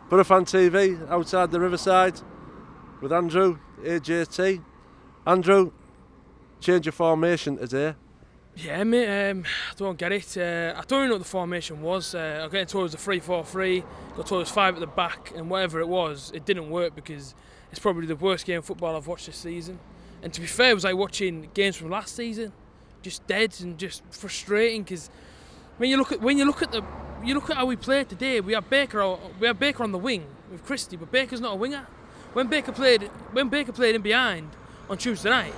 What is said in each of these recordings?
BoroFanTV outside the Riverside with Andrew, AJT. Andrew, change your formation today. Yeah, mate, I don't get it. I don't even know what the formation was. I got told it was a 3-4-3, got told it was 5 at the back, and whatever it was, it didn't work because it's probably the worst game of football I've watched this season. And to be fair, it was like watching games from last season, just dead and just frustrating. Because when you look at how we played today, we had Baker on the wing with Christie, but Baker's not a winger. When Baker played in behind on Tuesday night,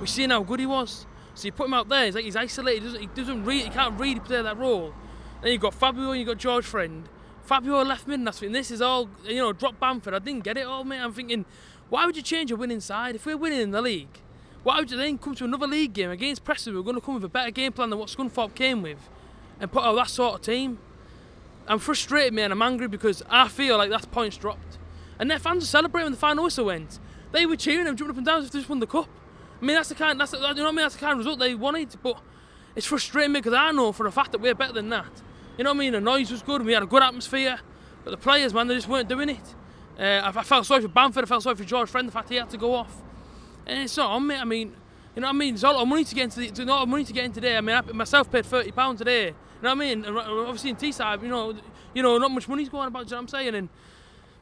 we seen how good he was. So you put him out there, he's isolated. He can't really play that role. Then you've got Fabio and you've got George Friend. Fabio left mid, and that's this is all, drop Bamford. I didn't get it all, mate. I'm thinking, why would you change a winning side? If we're winning in the league, why would you then come to another league game against Preston? We're going to come with a better game plan than what Scunthorpe came with and put out that sort of team. I'm frustrated, mate, and I'm angry because I feel like that point's dropped. And their fans were celebrating when the final whistle went. They were cheering them, jumping up and down as if they just won the cup. I mean, that's the kind of result they wanted, but it's frustrating me because I know for a fact that we're better than that. You know what I mean? The noise was good and we had a good atmosphere, but the players, man, they just weren't doing it. I felt sorry for Bamford, I felt sorry for George Friend, the fact he had to go off. And it's not on me. I mean, you know what I mean? It's a lot of money to get in today. I mean, I myself paid £30 today. You know what I mean? And obviously in Teesside, you know, not much money's going about. Do you know what I'm saying? And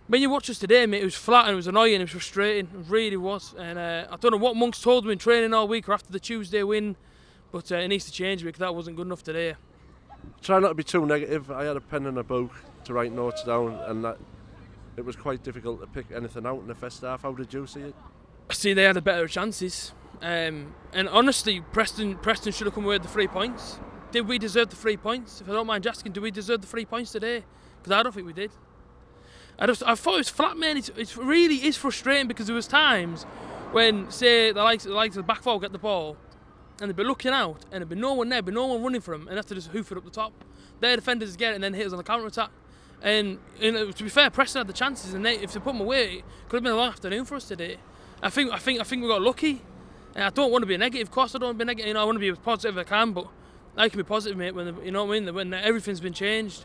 when you watch us today, mate, it was flat and it was annoying, it was frustrating, it really was. And I don't know what Monk's told them in training all week or after the Tuesday win, but it needs to change because that wasn't good enough today. Try not to be too negative. I had a pen and a book to write notes down, and it was quite difficult to pick anything out in the first half. How did you see it? I see they had the better chances. And honestly, Preston should have come away with the 3 points. Did we deserve the 3 points? If I don't mind asking, do we deserve the 3 points today? Because I don't think we did. I thought it was flat, man. It really is frustrating because there was times when, say, the likes of the back four get the ball and they'd be looking out and there'd be no one there, no one running for them, and have to just hoof it up the top. Their defenders get it and then hit us on the counter attack. And to be fair, Preston had the chances, and if they put them away, it could have been a long afternoon for us today. I think we got lucky. And I don't want to be negative. Of course, I don't want to be negative. I want to be as positive as I can, but I can be positive, mate. When you know what I mean, when everything's been changed.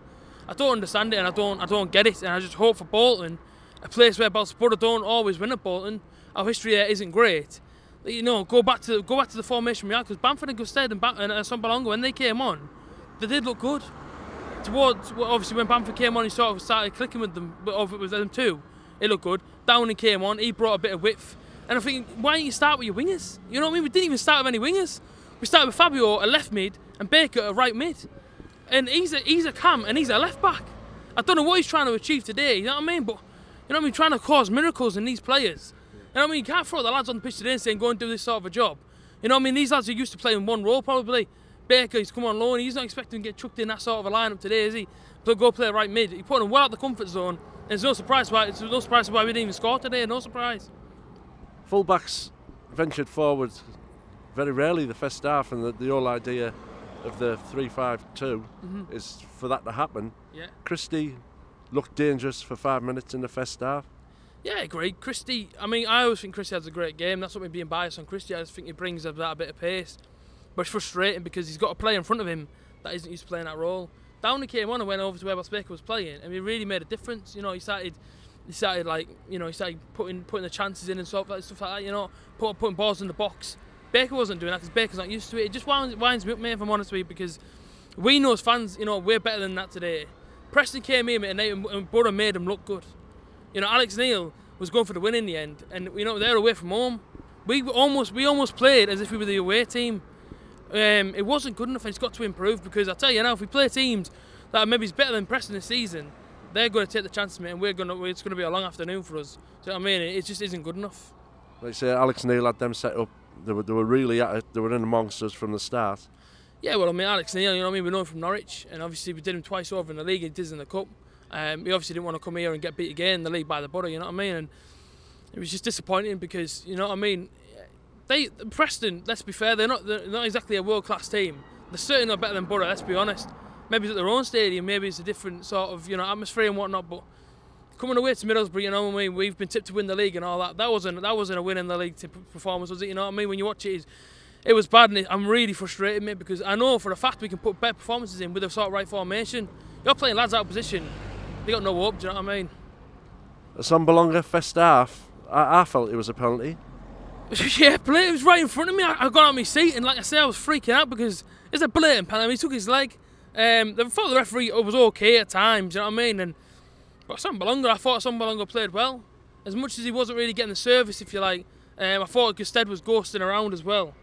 I don't understand it and I don't get it, and I just hope for Bolton, a place where Middlesbrough don't always win at Bolton, our history there isn't great. Go back to the formation we had, because Bamford and Gusted and Sombalonga, when they came on, they did look good. Obviously when Bamford came on, he sort of started clicking with them, but with them too, it looked good. Downing came on, he brought a bit of width, and I'm thinking, why don't you start with your wingers? You know what I mean? We didn't even start with any wingers. We started with Fabio, a left mid, and Baker, a right mid. And he's a cam and he's a left back. I don't know what he's trying to achieve today, you know what I mean? But, you know what I mean, trying to cause miracles in these players. You know what I mean? You can't throw the lads on the pitch today and saying, go and do this sort of a job. You know what I mean? These lads are used to playing one role probably. Baker, he's come on loan, he's not expecting to get chucked in that sort of a lineup today, is he? To go play right mid. He put him well out the comfort zone. And it's no surprise why we didn't even score today, no surprise. Fullbacks ventured forward very rarely the first half, and the whole idea of the 3-5-2 is for that to happen. Yeah. Christie looked dangerous for 5 minutes in the first half. Yeah, I agree. Christie, I mean, I always think Christie has a great game. That's not me being biased on Christie. I just think he brings a bit of pace. But it's frustrating because he's got a player in front of him that isn't used to playing that role. Downey came on and went over to where Baker was playing, and he really made a difference. You know, he started putting the chances in and stuff like that. You know, putting balls in the box. Baker wasn't doing that because Baker's not used to it. It just winds me up, mate, if I'm honest with you, because we know as fans, you know, we're better than that today. Preston came in, mate, and Borough made them look good. You know, Alex Neil was going for the win in the end, and you know they're away from home. We almost played as if we were the away team. It wasn't good enough, and it's got to improve, because I tell you now, if we play teams that are maybe better than Preston this season, they're going to take the chance, mate, and it's going to be a long afternoon for us. Do you know what I mean? It just isn't good enough. Like I say, Alex Neil had them set up. They were really at it. They were in amongst us from the start. Yeah, well, I mean, Alex Neil, you know what I mean? We know him from Norwich, and obviously we did him twice over in the league. He did in the cup. He obviously didn't want to come here and get beat again in the league by the Borough. You know what I mean? And it was just disappointing because, you know what I mean, Preston, let's be fair, they're not exactly a world-class team. They're certainly not better than Borough, let's be honest. Maybe it's at their own stadium, maybe it's a different sort of, you know, atmosphere and whatnot, but coming away to Middlesbrough, you know what I mean, we've been tipped to win the league and all that. That wasn't a win in the league performance, was it? You know what I mean? When you watch it, it was bad, and I'm really frustrated, mate, because I know for a fact we can put better performances in with a sort of right formation. You're playing lads out of position they got no hope. Do you know what I mean? A Sombalonga first half, I felt it was a penalty. Yeah, it was right in front of me. I got out of my seat, and like I say, I was freaking out because it's a blatant penalty. He took his leg. I thought the referee was okay at times, you know what I mean? But Sombalonga, I thought Sombalonga played well. As much as he wasn't really getting the service, if you like, I thought Gusted was ghosting around as well.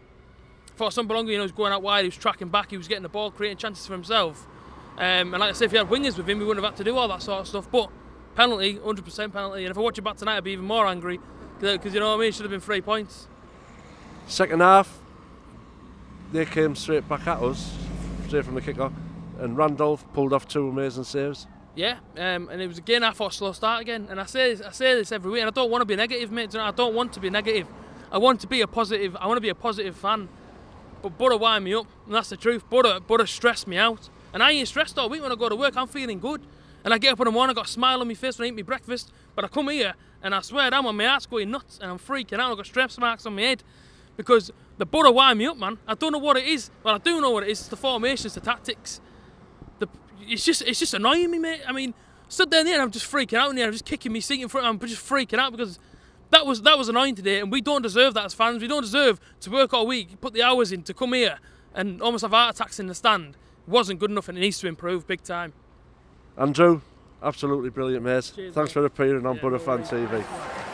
I thought Sombalonga, you know, was going out wide, he was tracking back, he was getting the ball, creating chances for himself. And like I said, if he had wingers with him, he wouldn't have had to do all that sort of stuff. But penalty, 100% penalty. And if I watch it back tonight, I'd be even more angry because you know what I mean. It should have been 3 points. Second half, they came straight back at us, straight from the kick-off, and Randolph pulled off 2 amazing saves. Yeah, and it was again, I thought, a slow start again. And I say this every week, and I don't want to be negative, mate. I don't want to be negative. I want to be a positive. I want to be a positive fan. But Boro wind me up, and that's the truth. Boro stressed me out. And I ain't stressed all week when I go to work. I'm feeling good. And I get up in the morning, I got a smile on my face when I eat my breakfast. But I come here, and I swear down when my heart's going nuts, and I'm freaking out. I've got stress marks on my head. Because the Boro wind me up, man. I don't know what it is. Well, I do know what it is. It's the formations, the tactics. It's just annoying me, mate. I mean, stood down there and I'm just freaking out in there. I'm just kicking my seat in front. I'm just freaking out because that was annoying today, and we don't deserve that as fans. We don't deserve to work all week, put the hours in to come here and almost have heart attacks in the stand. It wasn't good enough, and it needs to improve big time. Andrew, absolutely brilliant, mate. Cheers, Thanks mate. for appearing on BoroFanTV.